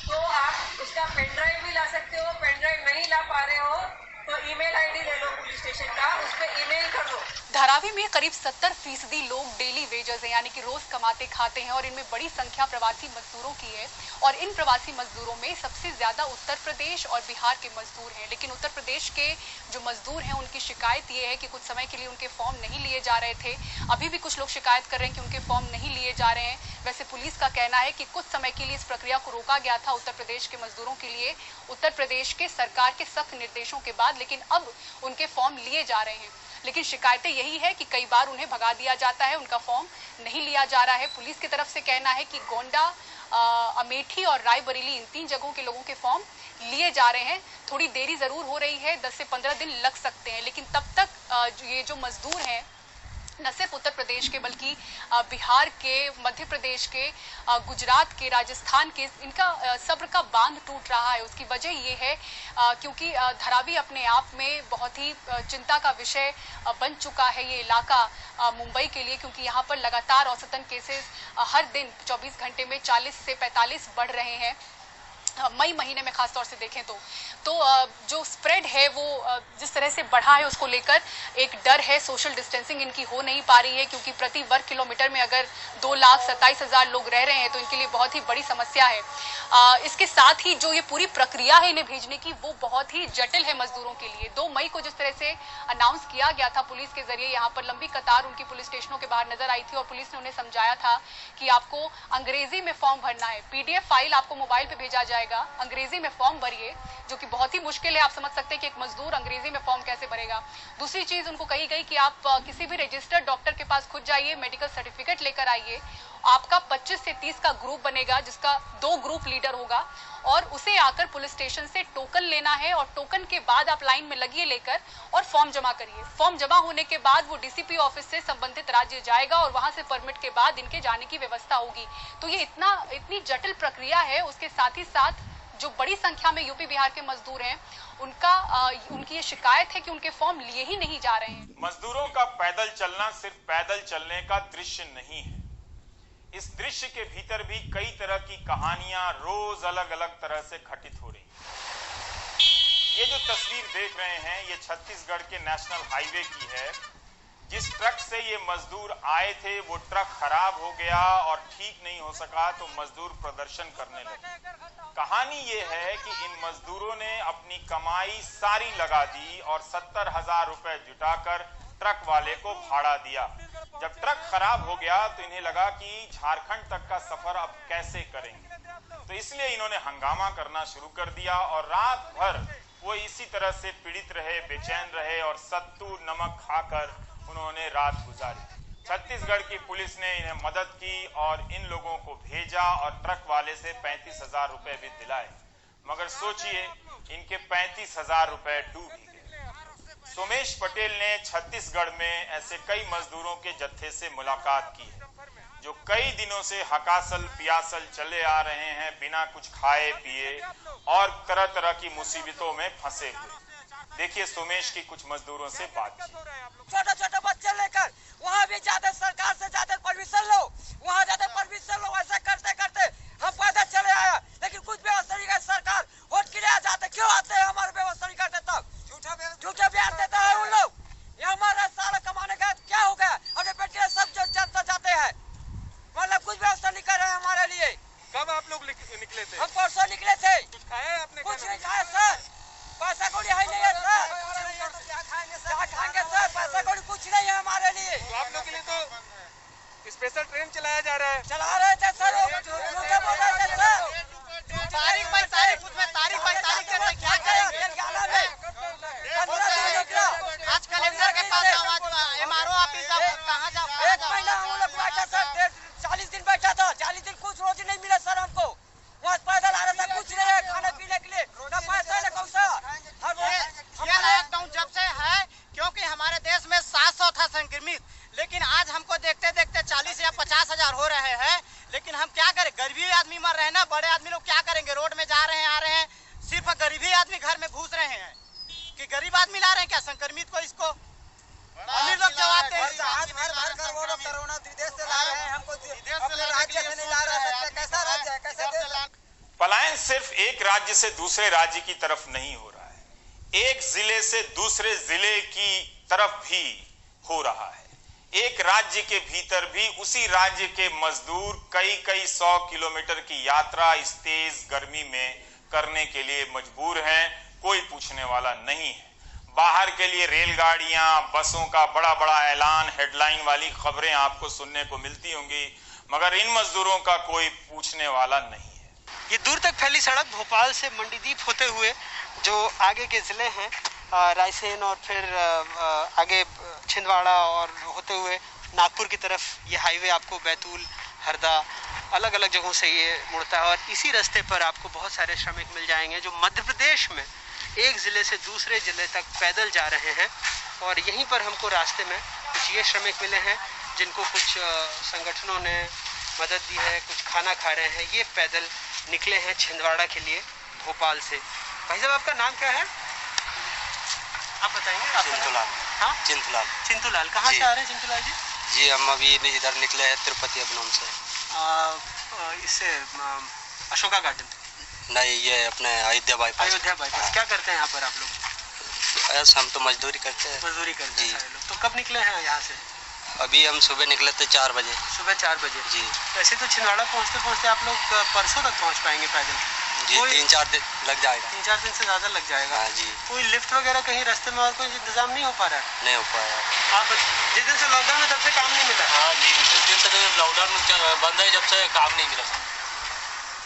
तो आप उसका पेन ड्राइव भी ला सकते हो। पेन ड्राइव नहीं ला पा रहे हो तो ईमेल आईडी ले लो पुलिस स्टेशन का, उस पर ईमेल कर दो। धारावी में करीब 70% लोग डेली वेजर्स हैं, यानी कि रोज कमाते खाते हैं, और इनमें बड़ी संख्या प्रवासी मजदूरों की है। और इन प्रवासी मजदूरों में सबसे ज्यादा उत्तर प्रदेश और बिहार के मजदूर हैं। लेकिन उत्तर प्रदेश के जो मजदूर हैं उनकी शिकायत ये है कि कुछ समय के लिए उनके फॉर्म नहीं लिए जा रहे थे। अभी भी कुछ लोग शिकायत कर रहे हैं कि उनके फॉर्म नहीं लिए जा रहे हैं। वैसे पुलिस का कहना है कि कुछ समय के लिए इस प्रक्रिया को रोका गया था उत्तर प्रदेश के मजदूरों के लिए, उत्तर प्रदेश के सरकार के सख्त निर्देशों के बाद, लेकिन अब उनके फॉर्म लिए जा रहे हैं। लेकिन शिकायतें यही है कि कई बार उन्हें भगा दिया जाता है, उनका फॉर्म नहीं लिया जा रहा है। पुलिस की तरफ से कहना है कि गोंडा, अमेठी और रायबरेली, इन 3 जगहों के लोगों के फॉर्म लिए जा रहे हैं। थोड़ी देरी जरूर हो रही है, 10 से 15 दिन लग सकते हैं, लेकिन तब तक ये जो मजदूर हैं न सिर्फ उत्तर प्रदेश के बल्कि बिहार के, मध्य प्रदेश के, गुजरात के, राजस्थान के, इनका सब्र का बांध टूट रहा है। उसकी वजह ये है क्योंकि धारावी अपने आप में बहुत ही चिंता का विषय बन चुका है ये इलाका मुंबई के लिए, क्योंकि यहाँ पर लगातार औसतन केसेस हर दिन 24 घंटे में 40 से 45 बढ़ रहे हैं। मई महीने में खास तौर से देखें तो जो स्प्रेड है वो जिस तरह से बढ़ा है उसको लेकर एक डर है। सोशल डिस्टेंसिंग इनकी हो नहीं पा रही है, क्योंकि प्रति वर्ग किलोमीटर में अगर 2,27,000 लोग रह रहे हैं तो इनके लिए बहुत ही बड़ी समस्या है। इसके साथ ही जो ये पूरी प्रक्रिया है इन्हें भेजने की, वो बहुत ही जटिल है मजदूरों के लिए। 2 मई को जिस तरह से अनाउंस किया गया था पुलिस के जरिए, यहाँ पर लंबी कतार उनकी पुलिस स्टेशनों के बाहर नजर आई थी और पुलिस ने उन्हें समझाया था कि आपको अंग्रेजी में फॉर्म भरना है। PDF फाइल आपको मोबाइल पे भेजा जाएगा, अंग्रेजी में फॉर्म भरिए, जो कि बहुत ही मुश्किल है। आप समझ सकते हैं कि एक मजदूर अंग्रेजी में फॉर्म कैसे भरेगा। दूसरी चीज उनको कही गई कि आप किसी भी रजिस्टर्ड डॉक्टर के पास खुद जाइए, मेडिकल सर्टिफिकेट लेकर आइए आपका 25 से 30 का ग्रुप बनेगा, जिसका 2 ग्रुप लीडर होगा और उसे आकर पुलिस स्टेशन से टोकन लेना है और टोकन के बाद आप लाइन में लगिए लेकर और फॉर्म जमा करिए। फॉर्म जमा होने के बाद वो डीसीपी ऑफिस से संबंधित राज्य जाएगा और वहां से परमिट के बाद इनके जाने की व्यवस्था होगी। तो ये इतनी जटिल प्रक्रिया है। उसके साथ ही साथ जो बड़ी संख्या में यूपी बिहार के मजदूर हैं, उनकी ये शिकायत है कि उनके फॉर्म लिए ही नहीं जा रहे हैं। मजदूरों का पैदल चलना सिर्फ पैदल चलने का दृश्य नहीं है। इस दृश्य के भीतर भी कई तरह की कहानियां रोज अलग अलग तरह से घटित हो रही हैं। ये जो तस्वीर देख रहे हैं, ये छत्तीसगढ़ के नेशनल हाईवे की है। जिस ट्रक से ये मजदूर आए थे वो ट्रक खराब हो गया और ठीक नहीं हो सका तो मजदूर प्रदर्शन करने लगे। कहानी ये है कि इन मजदूरों ने अपनी कमाई सारी लगा दी और 70,000 रुपए जुटाकर ट्रक वाले को भाड़ा दिया। जब ट्रक खराब हो गया तो इन्हें लगा कि झारखंड तक का सफर अब कैसे करेंगे, तो इसलिए इन्होंने हंगामा करना शुरू कर दिया और रात भर वो इसी तरह से पीड़ित रहे, बेचैन रहे और सत्तू नमक खाकर उन्होंने रात गुजारी। छत्तीसगढ़ की पुलिस ने इन्हें मदद की और इन लोगों को भेजा और ट्रक वाले से 35,000 रुपए भी दिलाए, मगर सोचिए इनके 35,000 रुपए डूब ही गए। सोमेश पटेल ने छत्तीसगढ़ में ऐसे कई मजदूरों के जत्थे से मुलाकात की है जो कई दिनों से हकासल पियासल चले आ रहे हैं, बिना कुछ खाए पिए और तरह तरह की मुसीबतों में फंसे हुए। देखिए सोमेश की कुछ मजदूरों से बात। छोटे छोटे बच्चे लेकर वहाँ भी ज्यादा सरकार से ज्यादा परमिशन लो, वहाँ ज्यादा परमिशन लो। ऐसा करते करते हम पैदल चले आया, लेकिन कुछ व्यवस्था नहीं है। सरकार वोट के लिए आ जाते, क्यों आते हैं? हमारे व्यवस्था नहीं करते, तब झूठे बयान देता है उन लोग। ये हमारा सारा कमाने का क्या हो गया? अपने पेट के सब जनता जाते हैं, मतलब कुछ व्यवस्था नहीं कर रहे हैं हमारे लिए। कब आप लोग निकले थे? हम परसों निकले थे। कुछ खाया आपने? कुछ नहीं खाया सर, पैसा कौड़ी है नहीं है सर। क्या खाएंगे सर? पैसा कौड़ी कुछ नहीं है हमारे लिए। तो आप लोग के लिए तो स्पेशल ट्रेन चलाया जा रहा है। चला रहे थे सर, झूठे बोल रहे थे सर। तारीख बाई तारीख उसमें तारीख बाई तारीख कैसे क्या करेंगे? आज कलेक्टर के पास MRO ऑफिस कहाँ जाओ? 1 महीना हम लोग बैठा सर, 40 दिन बैठा था। 40 दिन कुछ रोटी नहीं मिला सर हमको। वहाँ पैदल आ रहा था, कुछ नहीं है खाने पीने के लिए, ना पैसा ना कौसा। लॉकडाउन जब से है, क्योंकि हमारे देश में 700 था संक्रमित, लेकिन आज हमको देखते देखते 40 या 50,000 हो रहे हैं। लेकिन हम क्या करें? गरीबी आदमी मर रहे हैं ना, बड़े आदमी लोग क्या करेंगे? रोड में जा रहे हैं, आ रहे हैं, सिर्फ गरीबी आदमी घर में घुस रहे हैं कि गरीब आदमी ला रहे हैं क्या संक्रमित को? इसको अमीर लोग जवाब हैं। भर कर वो लोग कोरोना विदेश से ला रहे हैं, हमको अपने राज्य से नहीं ला रहे हैं। कैसा राज्य है, कैसे देश? पलायन सिर्फ एक राज्य से दूसरे राज्य की तरफ नहीं हो रहा है, एक जिले से दूसरे जिले की तरफ भी हो रहा है। एक राज्य के भीतर भी उसी राज्य के मजदूर कई 100 किलोमीटर की यात्रा इस तेज गर्मी में करने के लिए मजबूर हैं। कोई पूछने वाला नहीं है। बाहर के लिए रेलगाड़ियां, बसों का बड़ा बड़ा ऐलान, हेडलाइन वाली खबरें आपको सुनने को मिलती होंगी, मगर इन मजदूरों का कोई पूछने वाला नहीं है। ये दूर तक फैली सड़क भोपाल से मंडीदीप होते हुए जो आगे के जिले हैं, रायसेन और फिर आगे छिंदवाड़ा और होते हुए नागपुर की तरफ, ये हाईवे आपको बैतूल, हरदा, अलग अलग जगहों से ये मुड़ता है। और इसी रास्ते पर आपको बहुत सारे श्रमिक मिल जाएंगे जो मध्य प्रदेश में एक ज़िले से दूसरे ज़िले तक पैदल जा रहे हैं। और यहीं पर हमको रास्ते में कुछ ये श्रमिक मिले हैं जिनको कुछ संगठनों ने मदद दी है, कुछ खाना खा रहे हैं। ये पैदल निकले हैं छिंदवाड़ा के लिए भोपाल से। भाई साहब आपका नाम क्या है? आप बताएंगे। चिंतूलाल। हाँ, चिंतूलाल। कहाँ से आ रहे हैं चिंतूलाल जी? जी हम अभी इधर निकले हैं तिरुपति अबनम से। इससे अशोका गार्डन? नहीं, ये अपने अयोध्या बाईपास। अयोध्या बाईपास। क्या करते हैं यहाँ पर आप लोग? हम तो मजदूरी करते हैं। मजदूरी करते हैं लोग। तो कब निकले हैं यहाँ से? अभी हम सुबह निकले थे 4 बजे। सुबह 4 बजे जी। वैसे तो छिंदवाड़ा पहुँचते पहुँचते आप लोग परसों तक पहुँच पाएंगे पैदल? जी 3-4 दिन लग जाएगा। 3-4 दिन से ज़्यादा लग जाएगा। हाँ जी। कोई लिफ्ट वगैरह कहीं रास्ते में और कोई इंतजाम नहीं हो पा रहा है? नहीं हो पाया। आप जिस दिन से लॉकडाउन है तब से काम नहीं मिला? हाँ जी, जिस दिन से लॉकडाउन बंद है जब से काम नहीं मिला।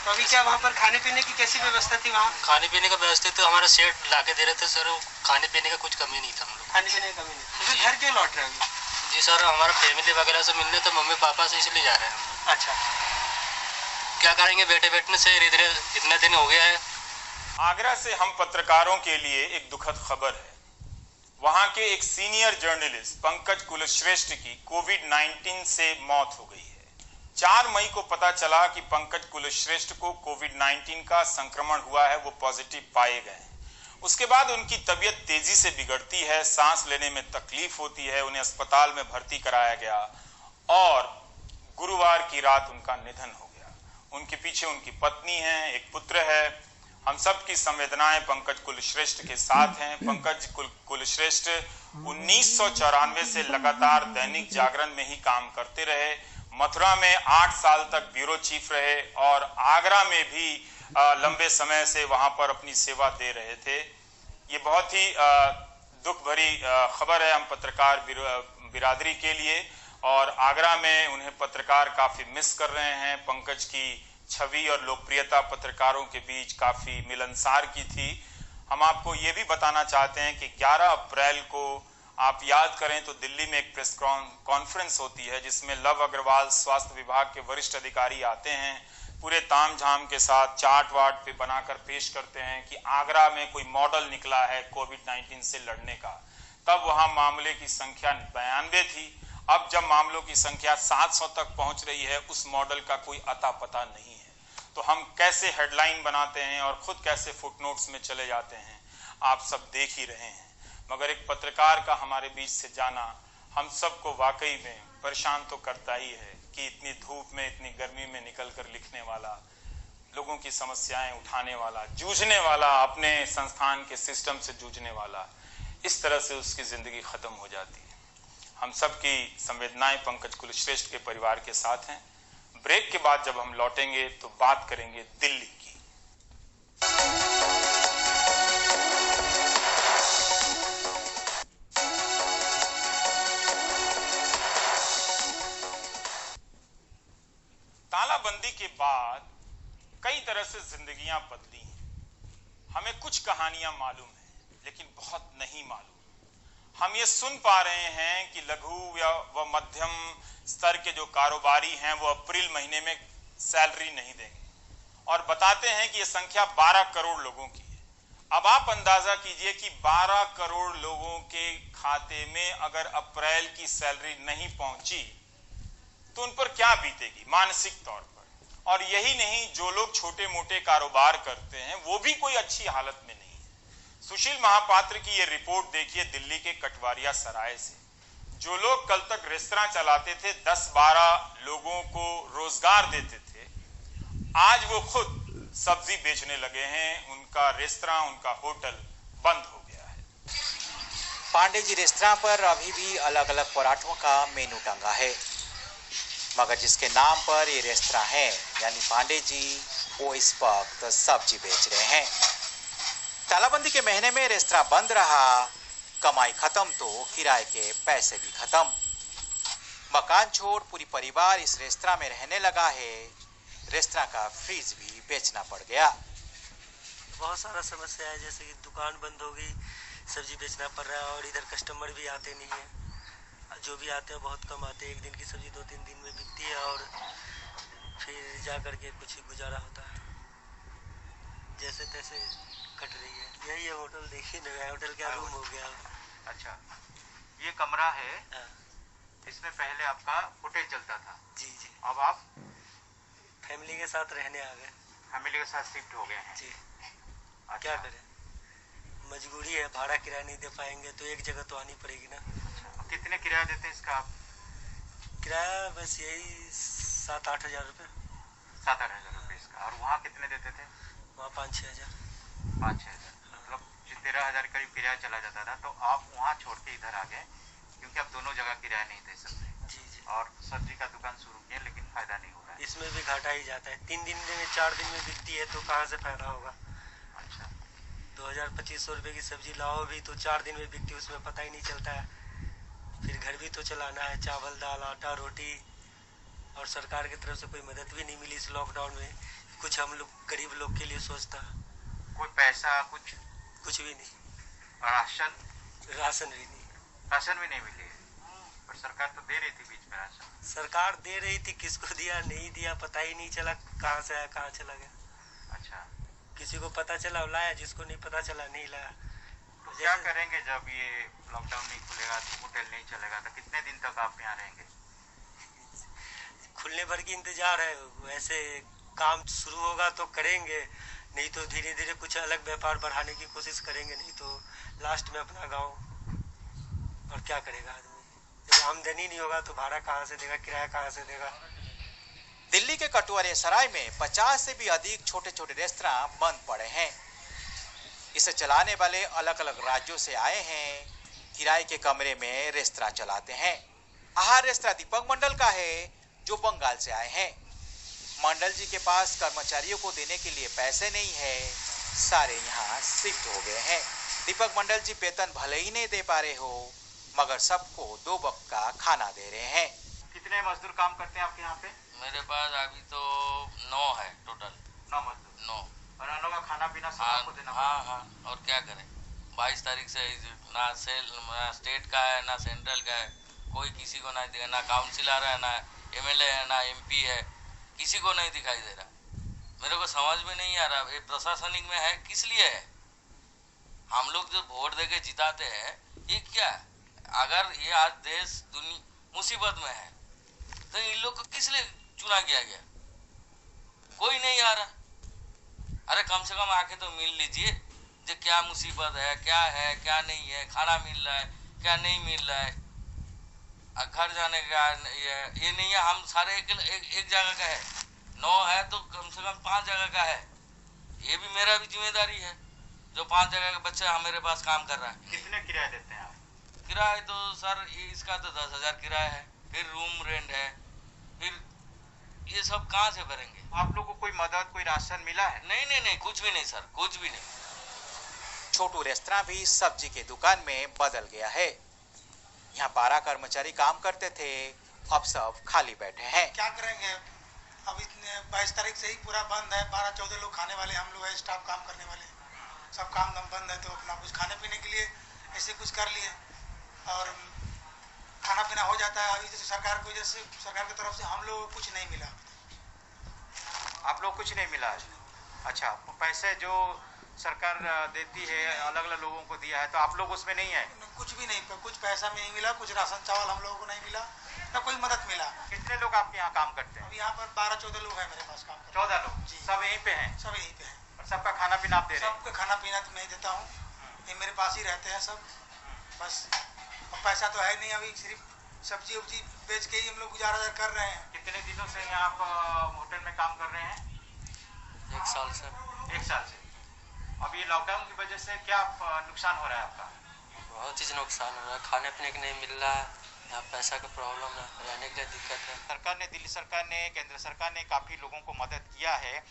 तो अभी क्या वहाँ पर खाने पीने की कैसी व्यवस्था थी? वहाँ खाने पीने का व्यवस्था तो हमारा सेठ ला के दे रहे थे सर, खाने पीने का कुछ कमी नहीं था हम लोग। खाने पीने की कमी नहीं? तो घर क्यों लौट रहे हैं? जी सर, हमारा फैमिली वगैरह से मिलने तो मम्मी पापा से इसलिए जा रहे हैं हम। अच्छा, क्या करेंगे, बेटे बैठने से धीरे इतने दिन हो गया है। आगरा से हम पत्रकारों के लिए एक दुखद खबर है। वहां के एक सीनियर जर्नलिस्ट पंकज कुलश्रेष्ठ की कोविड-19 से मौत हो गई है। 4 मई को पता चला कि पंकज कुलश्रेष्ठ को कोविड-19 का संक्रमण हुआ है, वो पॉजिटिव पाए गए हैं। उसके बाद उनकी तबीयत तेजी से बिगड़ती है, सांस लेने में तकलीफ होती है, उन्हें अस्पताल में भर्ती कराया गया और गुरुवार की रात उनका निधन हो गया। उनके पीछे उनकी पत्नी है, एक पुत्र है। हम सब की संवेदनाएं पंकज कुलश्रेष्ठ के साथ हैं। पंकज कुलश्रेष्ठ 1994 से लगातार दैनिक जागरण में ही काम करते रहे। मथुरा में 8 साल तक ब्यूरो चीफ रहे और आगरा में भी लंबे समय से वहां पर अपनी सेवा दे रहे थे। ये बहुत ही दुख भरी खबर है हम पत्रकार बिरादरी के लिए, और आगरा में उन्हें पत्रकार काफी मिस कर रहे हैं। पंकज की छवि और लोकप्रियता पत्रकारों के बीच काफी मिलनसार की थी। हम आपको ये भी बताना चाहते हैं कि 11 अप्रैल को आप याद करें तो दिल्ली में एक प्रेस कॉन्फ्रेंस होती है जिसमें लव अग्रवाल स्वास्थ्य विभाग के वरिष्ठ अधिकारी आते हैं, पूरे तामझाम के साथ चार्ट वार्ट पे बनाकर पेश करते हैं कि आगरा में कोई मॉडल निकला है कोविड-19 से लड़ने का। तब वहां मामले की संख्या 92 थी। अब जब मामलों की संख्या 700 तक पहुंच रही है, उस मॉडल का कोई अता पता नहीं है। तो हम कैसे हेडलाइन बनाते हैं और खुद कैसे फुटनोट्स में चले जाते हैं, आप सब देख ही रहे हैं। मगर एक पत्रकार का हमारे बीच से जाना हम सबको वाकई में परेशान तो करता ही है कि इतनी धूप में, इतनी गर्मी में निकलकर लिखने वाला, लोगों की समस्याएं उठाने वाला, जूझने वाला, अपने संस्थान के सिस्टम से जूझने वाला, इस तरह से उसकी जिंदगी खत्म हो जाती है। हम सबकी संवेदनाएं पंकज कुलश्रेष्ठ के परिवार के साथ हैं। ब्रेक के बाद जब हम लौटेंगे तो बात करेंगे दिल्ली की। तालाबंदी के बाद कई तरह से जिंदगियां बदली हैं। हमें कुछ कहानियां मालूम हैं, लेकिन बहुत नहीं मालूम। हम ये सुन पा रहे हैं कि लघु व मध्यम स्तर के जो कारोबारी हैं वो अप्रैल महीने में सैलरी नहीं देंगे और बताते हैं कि ये संख्या 12 करोड़ लोगों की है। अब आप अंदाजा कीजिए कि 12 करोड़ लोगों के खाते में अगर अप्रैल की सैलरी नहीं पहुंची तो उन पर क्या बीतेगी मानसिक तौर पर। और यही नहीं, जो लोग छोटे मोटे कारोबार करते हैं वो भी कोई अच्छी हालत में नहीं है। सुशील महापात्र की ये रिपोर्ट देखिए दिल्ली के कटवारिया सराय से। जो लोग कल तक रेस्तरां चलाते थे, 10-12 लोगों को रोजगार देते थे, आज वो खुद सब्जी बेचने लगे हैं। उनका रेस्तरां, उनका होटल बंद हो गया है। पांडे जी रेस्तरां पर अभी भी अलग अलग पराठों का मेनू टंगा है, मगर जिसके नाम पर ये रेस्तरां है यानी पांडे जी, वो इस वक्त सब्जी बेच रहे हैं। तालाबंदी के महीने में रेस्तरां बंद रहा, कमाई खत्म तो किराए के पैसे भी खत्म। मकान छोड़ पूरी परिवार इस रेस्तरां में रहने लगा है। रेस्तरां का फ्रीज भी बेचना पड़ गया। बहुत सारा समस्या है, जैसे कि दुकान बंद हो गई, सब्जी बेचना पड़ रहा है और इधर कस्टमर भी आते नहीं है। जो भी आते हैं बहुत कम आते हैं। एक दिन की सब्जी 2-3 दिन में बिकती है और फिर जा करके कुछ गुजारा होता है, जैसे तैसे कट रही है। यही है होटल, देखिए नया होटल क्या रूम हो गया। अच्छा, ये कमरा है, इसमें पहले आपका होटल चलता था? जी जी। अब आप फैमिली के साथ रहने आ गए। फैमिली के साथ शिफ्ट हो गए हैं? जी। अच्छा। क्या करें, मजबूरी है, भाड़ा किराया नहीं दे पाएंगे तो एक जगह तो आनी पड़ेगी ना। अच्छा, कितने किराया देते हैं इसका आप? किराया बस यही 7-8 हज़ार रुपये। 7-8 हज़ार रुपये इसका। और वहाँ कितने देते थे? वहाँ 5-6 हज़ार। 5-6 हज़ार, मतलब 13 हज़ार करीब किराया चला जाता था। तो आप वहाँ छोड़ के इधर आ गए क्योंकि आप दोनों जगह किराया नहीं दे सकते। जी जी। और सब्जी का दुकान शुरू किया लेकिन फायदा नहीं हो रहा है। इसमें भी घाटा ही जाता है। 3 दिन में 4 दिन में बिकती है तो कहाँ से फायदा होगा। अच्छा। 2000-2500 रुपये की सब्जी लाओ भी तो 4 दिन में बिकती है, उसमें पता ही नहीं चलता है। फिर घर भी तो चलाना है, चावल दाल आटा रोटी, और सरकार की तरफ से कोई मदद भी नहीं मिली इस लॉकडाउन में। कुछ हम लोग गरीब लोग के लिए सोचता, कोई पैसा कुछ भी नहीं। राशन राशन भी नहीं। राशन भी नहीं मिली। पर सरकार तो दे रही थी बीच में राशन। सरकार दे रही थी, किसको दिया नहीं दिया पता ही नहीं चला, कहाँ से आया कहाँ चला गया। अच्छा, किसी को पता चला लाया, जिसको नहीं पता चला नहीं लाया। तो क्या करेंगे जब ये लॉकडाउन नहीं खुलेगा, होटल नहीं चलेगा, तो कितने दिन तक आप यहाँ रहेंगे? खुलने भर की इंतजार है, वैसे काम शुरू होगा तो करेंगे, नहीं तो धीरे धीरे कुछ अलग व्यापार बढ़ाने की कोशिश करेंगे, नहीं तो लास्ट में अपना गांव। और क्या करेगा आदमी, जब आमदनी नहीं होगा तो भाड़ा कहाँ से देगा, किराया कहाँ से देगा। दिल्ली के कटुआरे सराय में 50 से भी अधिक छोटे छोटे रेस्तरां बंद पड़े हैं। इसे चलाने वाले अलग अलग राज्यों से आए हैं, किराए के कमरे में रेस्तरां चलाते हैं। आहार रेस्तरां दीपक मंडल का है, जो बंगाल से आए हैं। मंडल जी के पास कर्मचारियों को देने के लिए पैसे नहीं है, सारे यहाँ शिफ्ट हो गए हैं। दीपक मंडल जी वेतन भले ही नहीं दे पा रहे हो, मगर सबको 2 वक्त का खाना दे रहे हैं। कितने मजदूर काम करते हैं आपके यहाँ पे? मेरे पास अभी तो 9 है टोटल। 9 मजदूर। 9। और उन लोगों का खाना पीना सब आपको देना पड़ता है? हाँ, और क्या करें, 22 तारीख से ना स्टेट का है ना सेंट्रल का है, कोई किसी को नहीं देगा, ना काउंसिलर है, ना MLA है, ना MP है, किसी को नहीं दिखाई दे रहा। मेरे को समझ में नहीं आ रहा ये प्रशासनिक में है किस लिए है। हम लोग जो वोट देके जिताते हैं ये क्या है? अगर ये आज देश मुसीबत में है तो इन लोग को किस लिए चुना किया गया? कोई नहीं आ रहा। अरे कम से कम आके तो मिल लीजिए, जो क्या मुसीबत है, क्या नहीं है, खाना मिल रहा है, क्या नहीं मिल रहा है, घर जाने का ये नहीं है। हम सारे एक जगह का है, 9 है तो कम से कम 5 जगह का है। ये भी मेरा भी जिम्मेदारी है, जो 5 जगह का बच्चा मेरे पास काम कर रहा है। कितने किराया देते हैं आप? किराया तो सर इसका तो 10,000 किराया है, फिर रूम रेंट है, फिर ये सब कहाँ से भरेंगे? आप लोग को कोई मदद, कोई राशन मिला है? नहीं, कुछ भी नहीं सर, कुछ भी नहीं। छोटू रेस्तरां भी सब्जी के दुकान में बदल गया है। यहाँ 12 कर्मचारी काम करते थे, अब सब खाली बैठे हैं। क्या करेंगे, अब इतने 22 तारीख से ही पूरा बंद है। 12-14 लोग खाने वाले हम लोग हैं, स्टाफ काम करने वाले, सब काम बंद है। तो अपना कुछ खाने पीने के लिए ऐसे कुछ कर लिए और खाना पीना हो जाता है। अभी जैसे सरकार की वजह से, सरकार की तरफ से हम लोग कुछ नहीं मिला। आप लोग कुछ नहीं मिला? अच्छा, पैसे जो सरकार देती है अलग अलग लोगों को दिया है, तो आप लोग उसमें नहीं है? कुछ भी नहीं, कुछ पैसा नहीं मिला, कुछ राशन चावल हम लोगों को नहीं मिला, ना कोई मदद मिला। कितने लोग आपके यहाँ काम करते हैं? अभी यहाँ पर 12-14 लोग हैं मेरे पास काम करते। 14 लोग जी। सब यहीं पे हैं? सब यहीं पे हैं। और सबका खाना पीना आप दे रहे हैं? सबका खाना पीना तो मैं देता हूँ, ये मेरे पास ही रहते हैं सब। बस पैसा तो है नहीं, अभी सिर्फ सब्जी उब्जी बेच के ही हम लोग गुजारा कर रहे हैं। कितने दिनों से यहाँ आप होटल में काम कर रहे हैं? 1 साल से। 1 साल से। अब ये लॉकडाउन की वजह से क्या नुकसान हो रहा है आपका? बहुत चीज़ नुकसान हो रहा है, खाने पीने के नहीं मिल रहा है, यहाँ पैसा का प्रॉब्लम है, रहने के लिए दिक्कत है। सरकार ने, दिल्ली सरकार ने, केंद्र सरकार ने काफ़ी लोगों को मदद किया है,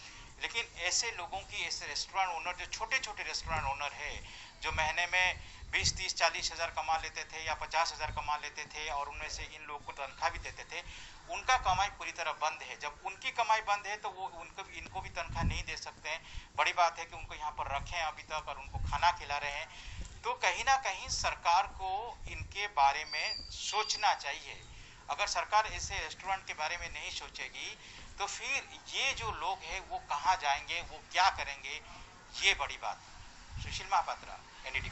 लेकिन ऐसे लोगों की, ऐसे रेस्टोरेंट ओनर जो छोटे छोटे रेस्टोरेंट ओनर है, जो महीने में 20, 30, 40 हज़ार कमा लेते थे या 50 हज़ार कमा लेते थे, और उनमें से इन लोगों को तनख्वाह भी देते थे, उनका कमाई पूरी तरह बंद है। जब उनकी कमाई बंद है तो वो इनको भी तनख्वाह नहीं दे सकते हैं। बड़ी बात है कि उनको यहाँ पर रखें अभी तक और उनको खाना खिला रहे हैं। तो कहीं ना कहीं सरकार को इनके बारे में सोचना चाहिए। अगर सरकार ऐसे रेस्टोरेंट के बारे में नहीं सोचेगी तो फिर ये जो लोग हैं वो कहाँ जाएंगे, वो क्या करेंगे, ये बड़ी बात। सुशील महापात्रा, NDTV।